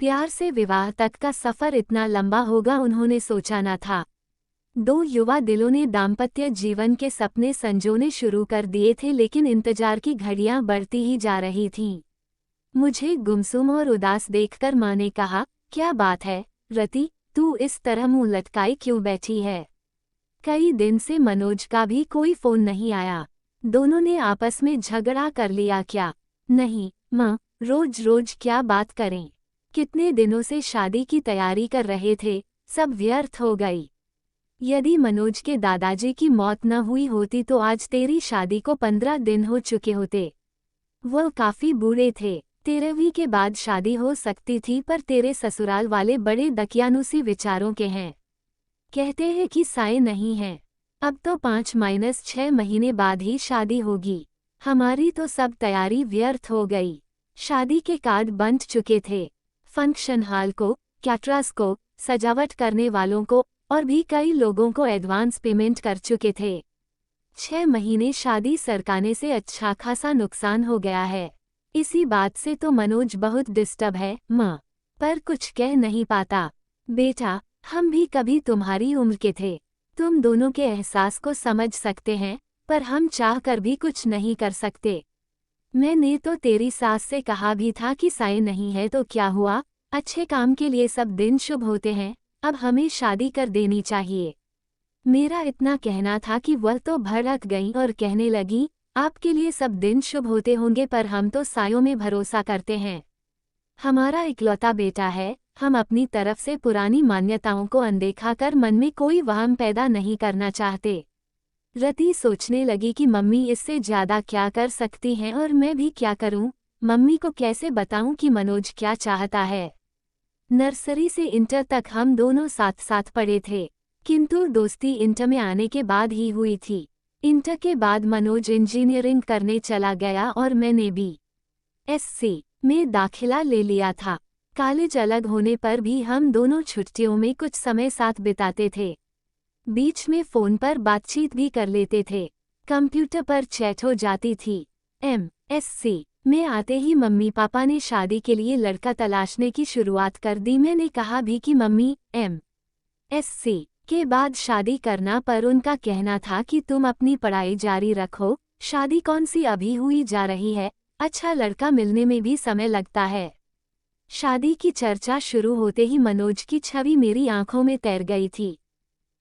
प्यार से विवाह तक का सफर इतना लंबा होगा उन्होंने सोचा न था। दो युवा दिलों ने दाम्पत्य जीवन के सपने संजोने शुरू कर दिए थे, लेकिन इंतजार की घड़ियां बढ़ती ही जा रही थीं। मुझे गुमसुम और उदास देखकर माँ ने कहा, क्या बात है रति, तू इस तरह मुंह लटकाए क्यों बैठी है? कई दिन से मनोज का भी कोई फोन नहीं आया। दोनों ने आपस में झगड़ा कर लिया क्या? नहीं माँ, रोज रोज क्या बात करें। कितने दिनों से शादी की तैयारी कर रहे थे, सब व्यर्थ हो गई। यदि मनोज के दादाजी की मौत न हुई होती तो आज तेरी शादी को 15 दिन हो चुके होते। वो काफी बूढ़े थे। 13वीं के बाद शादी हो सकती थी, पर तेरे ससुराल वाले बड़े दकियानुसी विचारों के हैं। कहते हैं कि साए नहीं हैं। अब तो 5-6 महीने बाद ही शादी होगी। हमारी तो सब तैयारी व्यर्थ हो गई। शादी के कार्ड बंट चुके थे। फंक्शन हॉल को, कैटरर्स को, सजावट करने वालों को और भी कई लोगों को एडवांस पेमेंट कर चुके थे। 6 महीने शादी सरकाने से अच्छा खासा नुकसान हो गया है। इसी बात से तो मनोज बहुत डिस्टर्ब है माँ, पर कुछ कह नहीं पाता। बेटा, हम भी कभी तुम्हारी उम्र के थे। तुम दोनों के एहसास को समझ सकते हैं, पर हम चाह कर भी कुछ नहीं कर सकते। मैंने तो तेरी सास से कहा भी था कि साए नहीं है तो क्या हुआ, अच्छे काम के लिए सब दिन शुभ होते हैं, अब हमें शादी कर देनी चाहिए। मेरा इतना कहना था कि वह तो भड़क गई और कहने लगी, आपके लिए सब दिन शुभ होते होंगे, पर हम तो सायों में भरोसा करते हैं। हमारा इकलौता बेटा है, हम अपनी तरफ से पुरानी मान्यताओं को अनदेखा कर मन में कोई वहम पैदा नहीं करना चाहते। रति सोचने लगी कि मम्मी इससे ज्यादा क्या कर सकती हैं और मैं भी क्या करूं। मम्मी को कैसे बताऊं कि मनोज क्या चाहता है। नर्सरी से इंटर तक हम दोनों साथ साथ पढ़े थे, किंतु दोस्ती इंटर में आने के बाद ही हुई थी। इंटर के बाद मनोज इंजीनियरिंग करने चला गया और मैंने भी SC में दाखिला ले लिया था। कॉलेज अलग होने पर भी हम दोनों छुट्टियों में कुछ समय साथ बिताते थे। बीच में फोन पर बातचीत भी कर लेते थे। कंप्यूटर पर चैट हो जाती थी। MSc में आते ही मम्मी पापा ने शादी के लिए लड़का तलाशने की शुरुआत कर दी। मैंने कहा भी कि मम्मी MSc के बाद शादी करना, पर उनका कहना था कि तुम अपनी पढ़ाई जारी रखो, शादी कौन सी अभी हुई जा रही है, अच्छा लड़का मिलने में भी समय लगता है। शादी की चर्चा शुरू होते ही मनोज की छवि मेरी आंखों में तैर गई थी।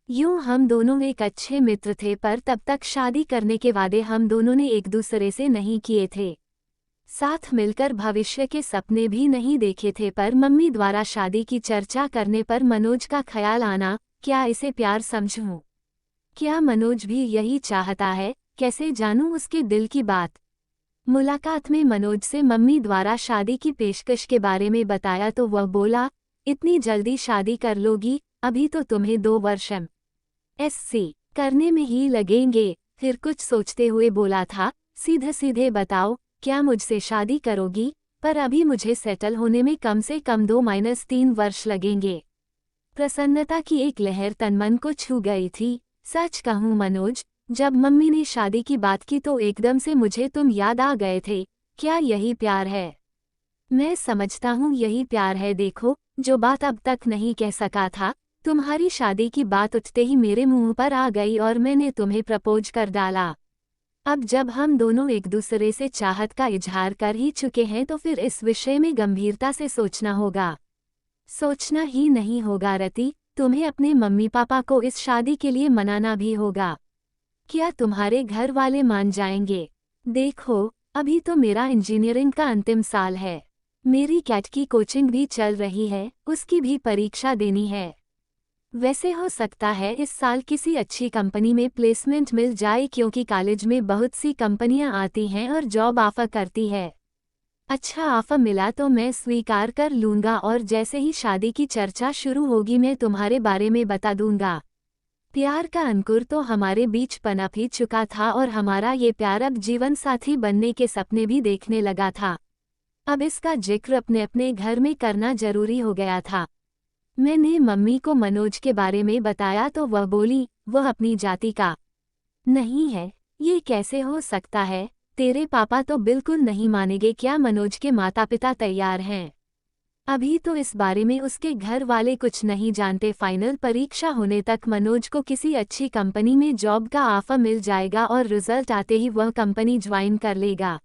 यूं हम दोनों एक अच्छे मित्र थे, पर तब तक शादी करने के वादे हम दोनों ने एक दूसरे से नहीं किए थे। साथ मिलकर भविष्य के सपने भी नहीं देखे थे, पर मम्मी द्वारा शादी की चर्चा करने पर मनोज का ख्याल आना, क्या इसे प्यार समझूं? क्या मनोज भी यही चाहता है? कैसे जानूं उसके दिल की बात? मुलाकात में मनोज से मम्मी द्वारा शादी की पेशकश के बारे में बताया तो वह बोला, इतनी जल्दी शादी कर लोगी? अभी तो तुम्हें 2 वर्ष SC करने में ही लगेंगे। फिर कुछ सोचते हुए बोला था, सीधे सीधे बताओ, क्या मुझसे शादी करोगी? पर अभी मुझे सेटल होने में कम से कम 2-3 वर्ष लगेंगे। प्रसन्नता की एक लहर तनमन को छू गई थी। सच कहूँ मनोज, जब मम्मी ने शादी की बात की तो एकदम से मुझे तुम याद आ गए थे। क्या यही प्यार है? मैं समझता हूँ यही प्यार है। देखो, जो बात अब तक नहीं कह सका था, तुम्हारी शादी की बात उठते ही मेरे मुंह पर आ गई और मैंने तुम्हें प्रपोज कर डाला। अब जब हम दोनों एक दूसरे से चाहत का इजहार कर ही चुके हैं तो फिर इस विषय में गंभीरता से सोचना होगा। सोचना ही नहीं होगा रति, तुम्हें अपने मम्मी पापा को इस शादी के लिए मनाना भी होगा। क्या तुम्हारे घर वाले मान जाएंगे? देखो, अभी तो मेरा इंजीनियरिंग का अंतिम साल है। मेरी कैट की कोचिंग भी चल रही है, उसकी भी परीक्षा देनी है। वैसे हो सकता है इस साल किसी अच्छी कंपनी में प्लेसमेंट मिल जाए, क्योंकि कॉलेज में बहुत सी कंपनियां आती हैं और जॉब ऑफर करती है। अच्छा ऑफर मिला तो मैं स्वीकार कर लूंगा और जैसे ही शादी की चर्चा शुरू होगी मैं तुम्हारे बारे में बता दूंगा। प्यार का अंकुर तो हमारे बीच पनप ही चुका था और हमारा ये प्यार अब जीवन साथी बनने के सपने भी देखने लगा था। अब इसका जिक्र अपने अपने घर में करना जरूरी हो गया था। मैंने मम्मी को मनोज के बारे में बताया तो वह बोली, वह अपनी जाति का नहीं है। ये कैसे हो सकता है? तेरे पापा तो बिल्कुल नहीं मानेंगे। क्या मनोज के माता पिता तैयार हैं? अभी तो इस बारे में उसके घर वाले कुछ नहीं जानते। फाइनल परीक्षा होने तक मनोज को किसी अच्छी कंपनी में जॉब का ऑफर मिल जाएगा और रिजल्ट आते ही वह कंपनी ज्वाइन कर लेगा।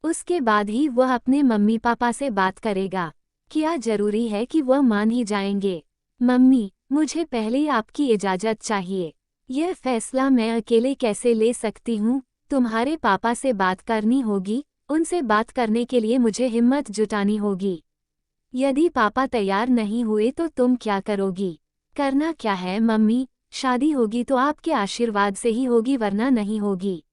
उसके बाद ही वह अपने मम्मी पापा से बात करेगा। क्या जरूरी है कि वह मान ही जाएंगे? मम्मी, मुझे पहले आपकी इजाज़त चाहिए। यह फैसला मैं अकेले कैसे ले सकती हूँ? तुम्हारे पापा से बात करनी होगी। उनसे बात करने के लिए मुझे हिम्मत जुटानी होगी। यदि पापा तैयार नहीं हुए तो तुम क्या करोगी? करना क्या है मम्मी? शादी होगी तो आपके आशीर्वाद से ही होगी, वरना नहीं होगी।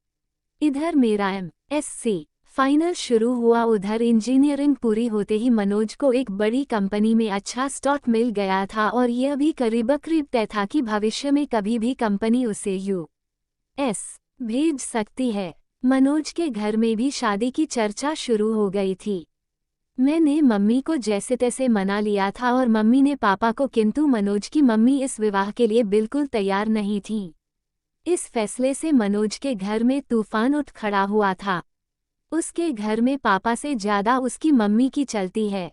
इधर मेरा MSc फाइनल शुरू हुआ, उधर इंजीनियरिंग पूरी होते ही मनोज को एक बड़ी कंपनी में अच्छा स्लॉट मिल गया था और यह भी करीब तय था कि भविष्य में कभी भी कंपनी उसे US भेज सकती है। मनोज के घर में भी शादी की चर्चा शुरू हो गई थी। मैंने मम्मी को जैसे तैसे मना लिया था और मम्मी ने पापा को, किंतु मनोज की मम्मी इस विवाह के लिए बिल्कुल तैयार नहीं थीं। इस फैसले से मनोज के घर में तूफान उठ खड़ा हुआ था। उसके घर में पापा से ज्यादा उसकी मम्मी की चलती है।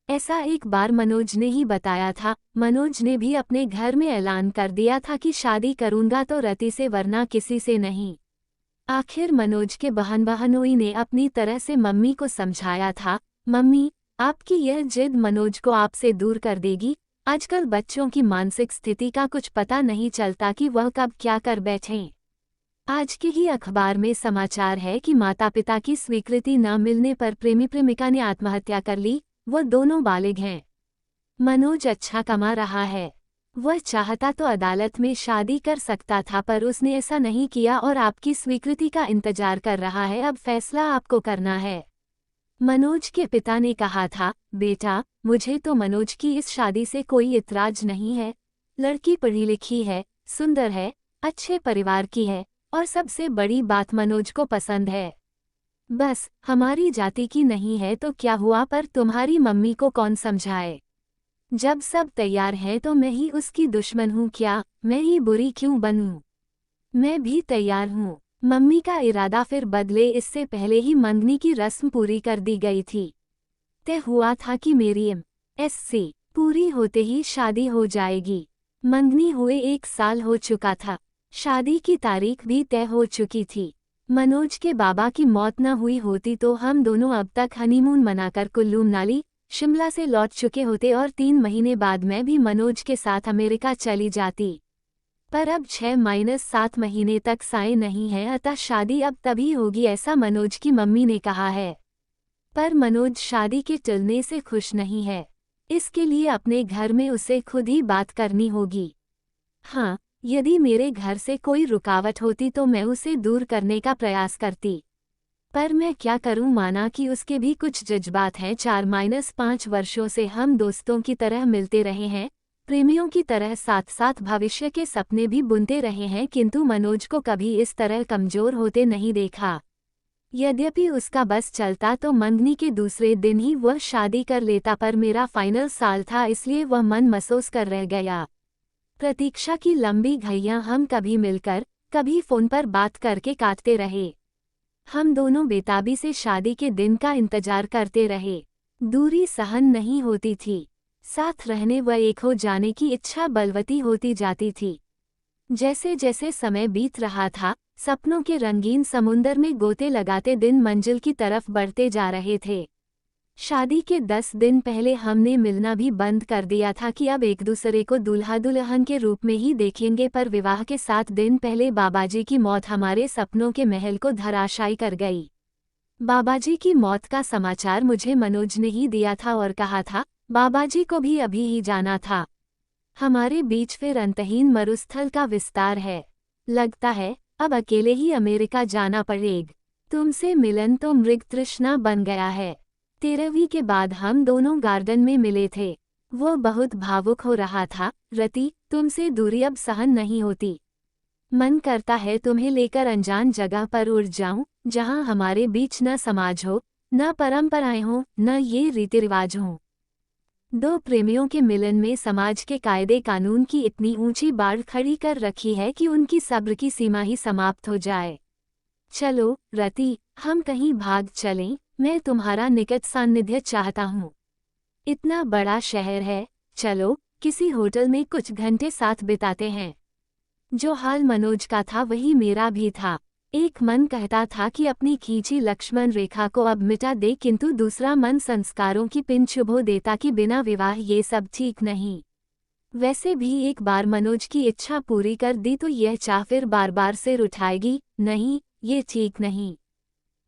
ऐसा एक बार मनोज ने ही बताया था। मनोज ने भी अपने घर में ऐलान कर दिया था कि शादी करूंगा तो रति से, वरना किसी से नहीं। आखिर मनोज के बहनोई ने अपनी तरह से मम्मी को समझाया था, मम्मी, आपकी यह जिद मनोज को आपसे दूर कर देगी। आजकल बच्चों की मानसिक स्थिति का कुछ पता नहीं चलता कि वह कब क्या कर बैठें। आज के ही अखबार में समाचार है कि माता पिता की स्वीकृति न मिलने पर प्रेमी प्रेमिका ने आत्महत्या कर ली। वह दोनों बालिग हैं। मनोज अच्छा कमा रहा है। वह चाहता तो अदालत में शादी कर सकता था, पर उसने ऐसा नहीं किया और आपकी स्वीकृति का इंतजार कर रहा है। अब फैसला आपको करना है। मनोज के पिता ने कहा था, बेटा, मुझे तो मनोज की इस शादी से कोई इतराज नहीं है। लड़की पढ़ी लिखी है, सुंदर है, अच्छे परिवार की है और सबसे बड़ी बात मनोज को पसंद है। बस हमारी जाति की नहीं है तो क्या हुआ, पर तुम्हारी मम्मी को कौन समझाए? जब सब तैयार हैं तो मैं ही उसकी दुश्मन हूँ क्या? मैं ही बुरी क्यों बनूं? मैं भी तैयार हूँ। मम्मी का इरादा फिर बदले इससे पहले ही मंगनी की रस्म पूरी कर दी गई थी। तय हुआ था कि मेरी MSc पूरी होते ही शादी हो जाएगी। मंगनी हुए 1 साल हो चुका था। शादी की तारीख भी तय हो चुकी थी। मनोज के बाबा की मौत न हुई होती तो हम दोनों अब तक हनीमून मनाकर कुल्लू मनाली शिमला से लौट चुके होते और 3 महीने बाद मैं भी मनोज के साथ अमेरिका चली जाती। पर अब 6-7 महीने तक साए नहीं है, अतः शादी अब तभी होगी, ऐसा मनोज की मम्मी ने कहा है। पर मनोज शादी के टलने से खुश नहीं है। इसके लिए अपने घर में उसे खुद ही बात करनी होगी। हाँ, यदि मेरे घर से कोई रुकावट होती तो मैं उसे दूर करने का प्रयास करती। पर मैं क्या करूं, माना कि उसके भी कुछ जज्बात हैं। 4-5 वर्षों से हम दोस्तों की तरह मिलते रहे हैं, प्रेमियों की तरह साथ साथ भविष्य के सपने भी बुनते रहे हैं, किंतु मनोज को कभी इस तरह कमजोर होते नहीं देखा। यद्यपि उसका बस चलता तो मंगनी के दूसरे दिन ही वह शादी कर लेता, पर मेरा फाइनल साल था, इसलिए वह मन महसूस कर रह गया। प्रतीक्षा की लंबी घड़ियां हम कभी मिलकर कभी फोन पर बात करके काटते रहे। हम दोनों बेताबी से शादी के दिन का इंतजार करते रहे। दूरी सहन नहीं होती थी। साथ रहने व एक हो जाने की इच्छा बलवती होती जाती थी। जैसे जैसे समय बीत रहा था, सपनों के रंगीन समुंदर में गोते लगाते दिन मंजिल की तरफ बढ़ते जा रहे थे। शादी के 10 दिन पहले हमने मिलना भी बंद कर दिया था कि अब एक दूसरे को दूल्हा दुल्हन के रूप में ही देखेंगे, पर विवाह के 7 दिन पहले बाबाजी की मौत हमारे सपनों के महल को धराशायी कर गई। बाबाजी की मौत का समाचार मुझे मनोज ने ही दिया था और कहा था, बाबाजी को भी अभी ही जाना था। हमारे बीच फिर अंतहीन मरुस्थल का विस्तार है। लगता है अब अकेले ही अमेरिका जाना पड़ेगा। तुमसे मिलन तो मृग तृष्णा बन गया है। 13वीं के बाद हम दोनों गार्डन में मिले थे। वो बहुत भावुक हो रहा था। रति, तुमसे दूरी अब सहन नहीं होती। मन करता है तुम्हें लेकर अनजान जगह पर उड़ जाऊं, जहां हमारे बीच न समाज हो, न परंपराएं हो, न ये रीति रिवाज हों। 2 प्रेमियों के मिलन में समाज के कायदे कानून की इतनी ऊंची बाड़ खड़ी कर रखी है कि उनकी सब्र की सीमा ही समाप्त हो जाए। चलो रति, हम कहीं भाग चलें, मैं तुम्हारा निकट सान्निध्य चाहता हूँ। इतना बड़ा शहर है, चलो किसी होटल में कुछ घंटे साथ बिताते हैं। जो हाल मनोज का था वही मेरा भी था। एक मन कहता था कि अपनी खींची लक्ष्मण रेखा को अब मिटा दे, किंतु दूसरा मन संस्कारों की पिन चुभो देता कि बिना विवाह ये सब ठीक नहीं। वैसे भी एक बार मनोज की इच्छा पूरी कर दी तो यह चाह फिर बार बार सिर उठाएगी। नहीं, ये ठीक नहीं।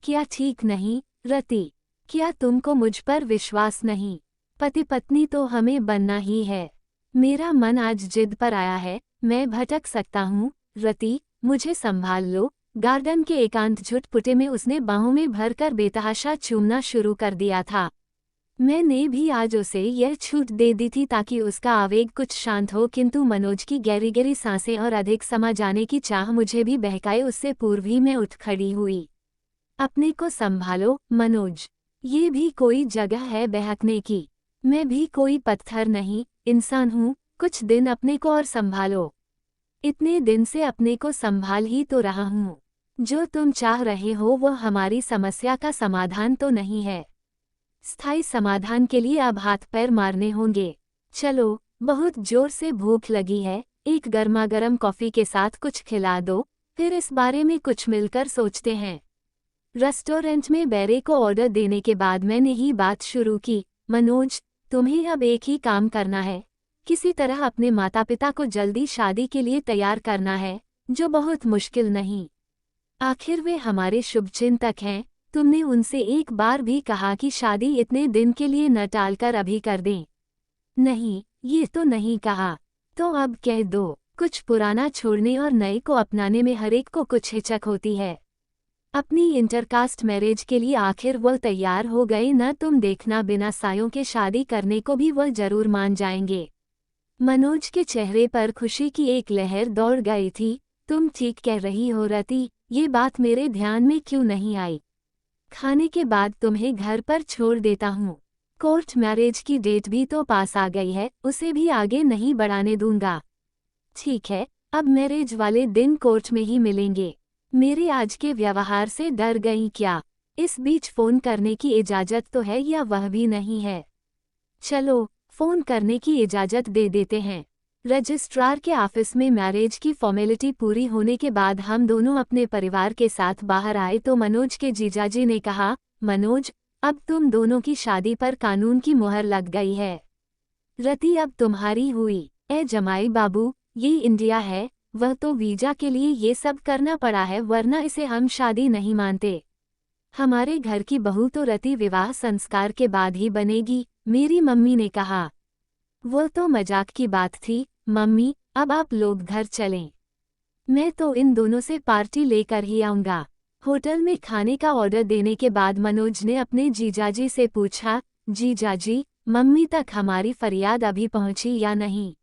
क्या ठीक नहीं, रति? क्या तुमको मुझ पर विश्वास नहीं? पति पत्नी तो हमें बनना ही है। मेरा मन आज जिद पर आया है, मैं भटक सकता हूँ। रति, मुझे संभाल लो। गार्डन के एकांत झुटपुटे में उसने बाहों में भरकर बेतहाशा चूमना शुरू कर दिया था। मैंने भी आज उसे यह छूट दे दी थी ताकि उसका आवेग कुछ शांत हो, किंतु मनोज की गहरी गहरी सांसें और अधिक समा जाने की चाह मुझे भी बहकाए। उससे पूर्व ही मैं उठ खड़ी हुई। अपने को संभालो मनोज, ये भी कोई जगह है बहकने की? मैं भी कोई पत्थर नहीं, इंसान हूँ। कुछ दिन अपने को और संभालो। इतने दिन से अपने को संभाल ही तो रहा हूँ। जो तुम चाह रहे हो वो हमारी समस्या का समाधान तो नहीं है। स्थायी समाधान के लिए अब हाथ पैर मारने होंगे। चलो, बहुत जोर से भूख लगी है, एक गर्मागर्म कॉफ़ी के साथ कुछ खिला दो, फिर इस बारे में कुछ मिलकर सोचते हैं। रेस्टोरेंट में बैरे को ऑर्डर देने के बाद मैंने ही बात शुरू की। मनोज, तुम्हें अब एक ही काम करना है, किसी तरह अपने माता पिता को जल्दी शादी के लिए तैयार करना है, जो बहुत मुश्किल नहीं। आखिर वे हमारे शुभचिंतक हैं। तुमने उनसे एक बार भी कहा कि शादी इतने दिन के लिए न टालकर अभी कर दें? नहीं, ये तो नहीं कहा। तो अब कह दो। कुछ पुराना छोड़ने और नए को अपनाने में हरेक को कुछ हिचक होती है। अपनी इंटरकास्ट मैरिज के लिए आखिर वो तैयार हो गए न? तुम देखना, बिना सायों के शादी करने को भी वो जरूर मान जाएंगे। मनोज के चेहरे पर खुशी की एक लहर दौड़ गई थी। तुम ठीक कह रही हो रति, ये बात मेरे ध्यान में क्यों नहीं आई? खाने के बाद तुम्हें घर पर छोड़ देता हूँ। कोर्ट मैरिज की डेट भी तो पास आ गई है, उसे भी आगे नहीं बढ़ाने दूंगा। ठीक है, अब मैरिज वाले दिन कोर्ट में ही मिलेंगे। मेरे आज के व्यवहार से डर गई क्या? इस बीच फोन करने की इजाजत तो है या वह भी नहीं है? चलो, फोन करने की इजाजत दे देते हैं। रजिस्ट्रार के ऑफिस में मैरिज की फॉर्मेलिटी पूरी होने के बाद हम दोनों अपने परिवार के साथ बाहर आए तो मनोज के जीजाजी ने कहा, मनोज, अब तुम दोनों की शादी पर कानून की मुहर लग गई है। रति अब तुम्हारी हुई। ए जमाई बाबू, ये इंडिया है, वह तो वीजा के लिए ये सब करना पड़ा है, वरना इसे हम शादी नहीं मानते। हमारे घर की बहू तो रति विवाह संस्कार के बाद ही बनेगी, मेरी मम्मी ने कहा। वो तो मजाक की बात थी मम्मी, अब आप लोग घर चलें। मैं तो इन दोनों से पार्टी लेकर ही आऊँगा। होटल में खाने का ऑर्डर देने के बाद मनोज ने अपने जीजाजी से पूछा, जीजाजी, मम्मी तक हमारी फरियाद अभी पहुंची या नहीं?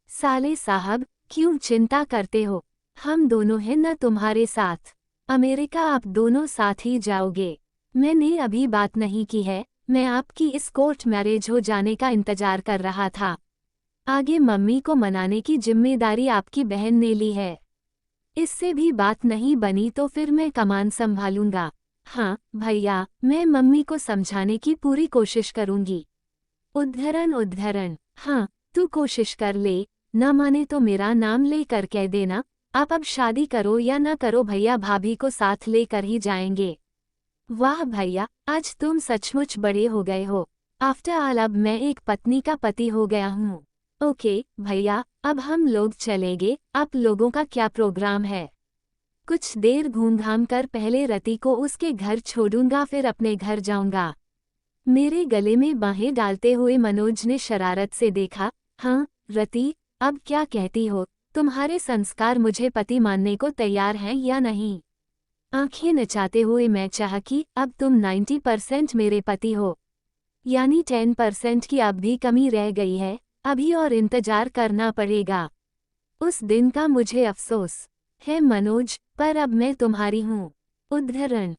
साले साहब, क्यों चिंता करते हो? हम दोनों हैं न तुम्हारे साथ। अमेरिका आप दोनों साथ ही जाओगे। मैंने अभी बात नहीं की है, मैं आपकी इस कोर्ट मैरिज हो जाने का इंतजार कर रहा था। आगे मम्मी को मनाने की जिम्मेदारी आपकी बहन ने ली है। इससे भी बात नहीं बनी तो फिर मैं कमान संभालूंगा। हाँ भैया, मैं मम्मी को समझाने की पूरी कोशिश करूंगी। उद्धरण, हाँ, तू कोशिश कर ले, न माने तो मेरा नाम लेकर कह देना, आप अब शादी करो या न करो, भैया भाभी को साथ लेकर ही जाएंगे। वाह भैया, आज तुम सचमुच बड़े हो गए हो। आफ्टर ऑल अब मैं एक पत्नी का पति हो गया हूँ। ओके भैया, अब हम लोग चलेंगे। आप लोगों का क्या प्रोग्राम है? कुछ देर घूम-घाम कर पहले रति को उसके घर छोड़ूंगा, फिर अपने घर जाऊंगा। मेरे गले में बाहें डालते हुए मनोज ने शरारत से देखा। हाँ रति, अब क्या कहती हो? तुम्हारे संस्कार मुझे पति मानने को तैयार हैं या नहीं? आंखें नचाते हुए मैं चाहा कि अब तुम 90% मेरे पति हो, यानी 10% की अब भी कमी रह गई है, अभी और इंतजार करना पड़ेगा। उस दिन का मुझे अफसोस है मनोज, पर अब मैं तुम्हारी हूँ। उद्धरण,